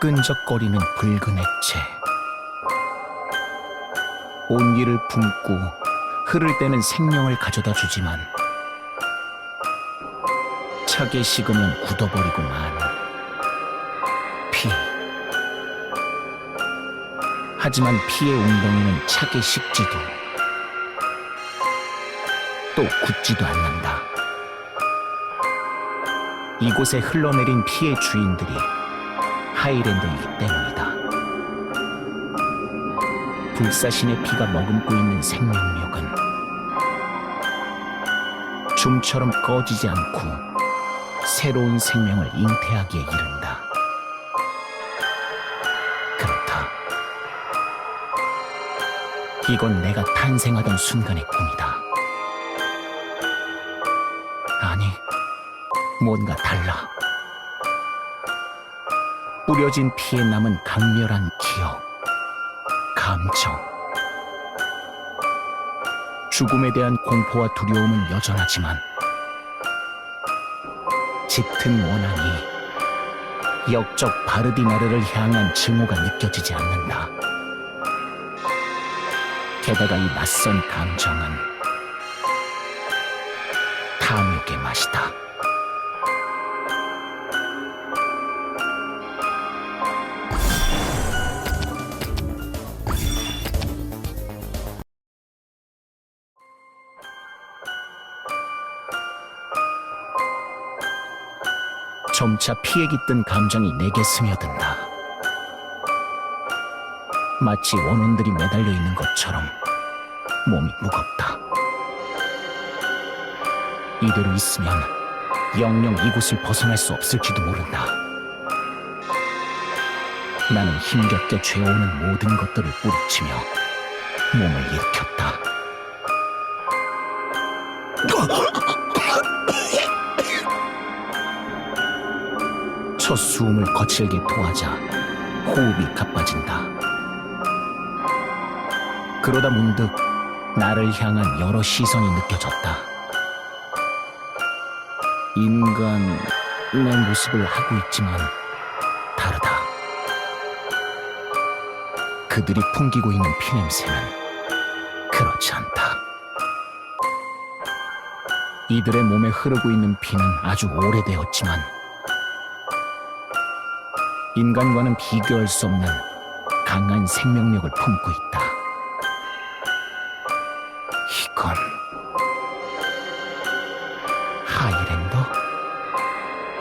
끈적거리는 붉은 액체. 온기를 품고 흐를 때는 생명을 가져다 주지만 차게 식으면 굳어버리고 마는 피. 하지만 피의 웅덩이는 차게 식지도 또 굳지도 않는다. 이곳에 흘러내린 피의 주인들이 하이랜더이기 때문이다. 불사신의 피가 머금고 있는 생명력은 줌처럼 꺼지지 않고 새로운 생명을 잉태하기에 이른다. 그렇다. 이건 내가 탄생하던 순간의 꿈이다. 아니, 뭔가 달라. 뿌려진 피에 남은 강렬한 기억, 감정. 죽음에 대한 공포와 두려움은 여전하지만 짙은 원한이 역적 바르디나르를 향한 증오가 느껴지지 않는다. 게다가 이 낯선 감정은 탐욕의 맛이다. 점차 피에 깃든 감정이 내게 스며든다. 마치 원혼들이 매달려 있는 것처럼 몸이 무겁다. 이대로 있으면 영영 이곳을 벗어날 수 없을지도 모른다. 나는 힘겹게 죄어오는 모든 것들을 뿌리치며 몸을 일으켰다. 첫 숨을 거칠게 토하자 호흡이 가빠진다. 그러다 문득 나를 향한 여러 시선이 느껴졌다. 인간의 모습을 하고 있지만 다르다. 그들이 풍기고 있는 피냄새는 그렇지 않다. 이들의 몸에 흐르고 있는 피는 아주 오래되었지만 인간과는 비교할 수 없는 강한 생명력을 품고 있다. 이건 하이랜더?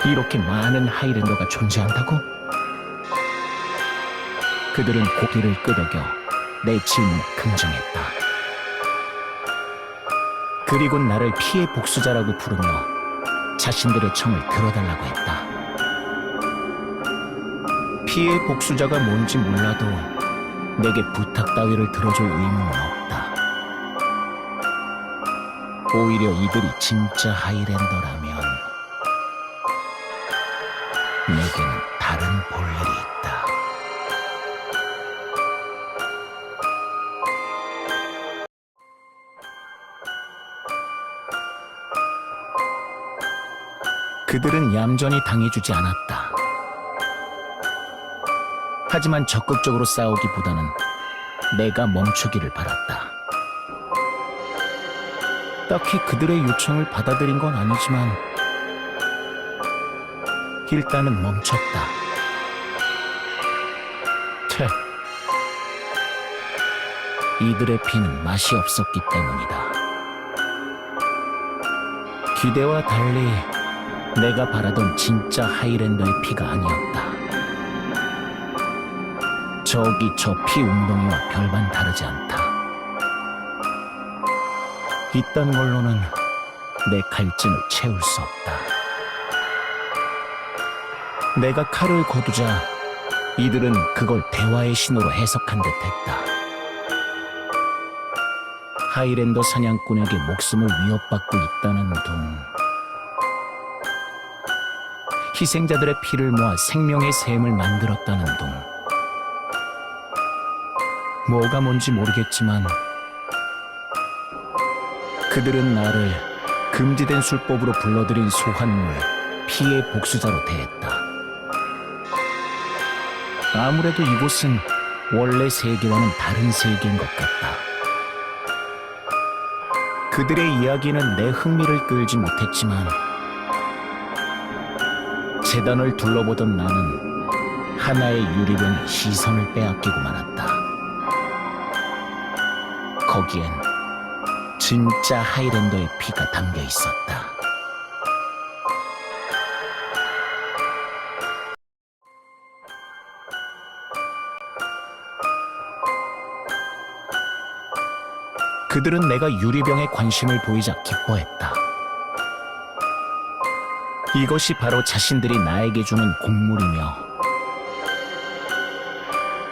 이렇게 많은 하이랜더가 존재한다고? 그들은 고개를 끄덕여 내 질문에 긍정했다. 그리고 나를 피의 복수자라고 부르며 자신들의 청을 들어달라고 했다. 피의 복수자가 뭔지 몰라도 내게 부탁 따위를 들어줄 의무는 없다. 오히려 이들이 진짜 하이랜더라면 내게는 다른 볼 일이 있다. 그들은 얌전히 당해주지 않았다. 하지만 적극적으로 싸우기보다는 내가 멈추기를 바랐다. 딱히 그들의 요청을 받아들인 건 아니지만 일단은 멈췄다. 이들의 피는 맛이 없었기 때문이다. 기대와 달리 내가 바라던 진짜 하이랜더의 피가 아니었다. 저기 저 피 웅덩이와 별반 다르지 않다. 이딴 걸로는 내 갈증을 채울 수 없다. 내가 칼을 거두자 이들은 그걸 대화의 신호로 해석한 듯 했다. 하이랜더 사냥꾼에게 목숨을 위협받고 있다는 둥, 희생자들의 피를 모아 생명의 샘을 만들었다는 둥, 뭐가 뭔지 모르겠지만 그들은 나를 금지된 술법으로 불러들인 소환물, 피의 복수자로 대했다. 아무래도 이곳은 원래 세계와는 다른 세계인 것 같다. 그들의 이야기는 내 흥미를 끌지 못했지만 재단을 둘러보던 나는 하나의 유리병에 시선을 빼앗기고 말았다. 거기엔 진짜 하이랜더의 피가 담겨 있었다. 그들은 내가 유리병에 관심을 보이자 기뻐했다. 이것이 바로 자신들이 나에게 주는 곡물이며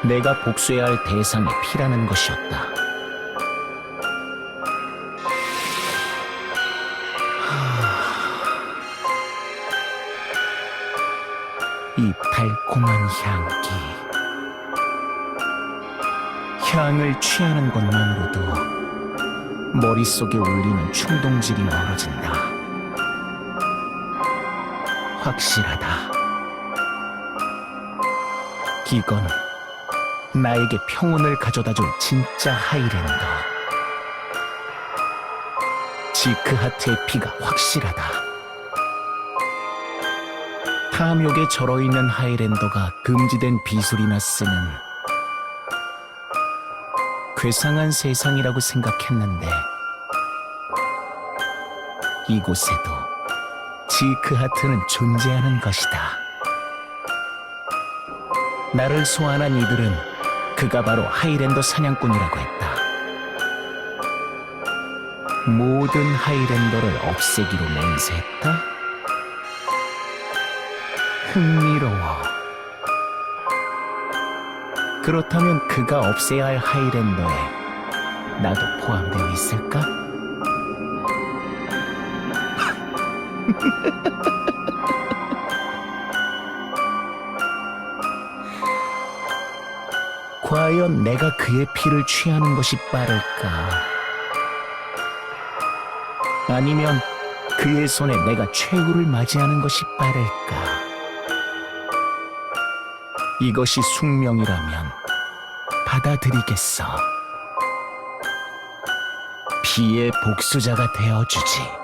내가 복수해야 할 대상의 피라는 것이었다. 이 달콤한 향기. 향을 취하는 것만으로도 머릿속에 울리는 충동질이 멀어진다. 확실하다. 이건 나에게 평온을 가져다줄 진짜 하이랜더. 지크하트의 피가 확실하다. 탐욕에 절어있는 하이랜더가 금지된 비술이나 쓰는 괴상한 세상이라고 생각했는데 이곳에도 지크하트는 존재하는 것이다. 나를 소환한 이들은 그가 바로 하이랜더 사냥꾼이라고 했다. 모든 하이랜더를 없애기로 맹세했다. 흥미로워. 그렇다면 그가 없애야 할 하이랜더에 나도 포함되어 있을까? 과연 내가 그의 피를 취하는 것이 빠를까? 아니면 그의 손에 내가 최후를 맞이하는 것이 빠를까? 이것이 숙명이라면 받아들이겠어. 피의 복수자가 되어주지.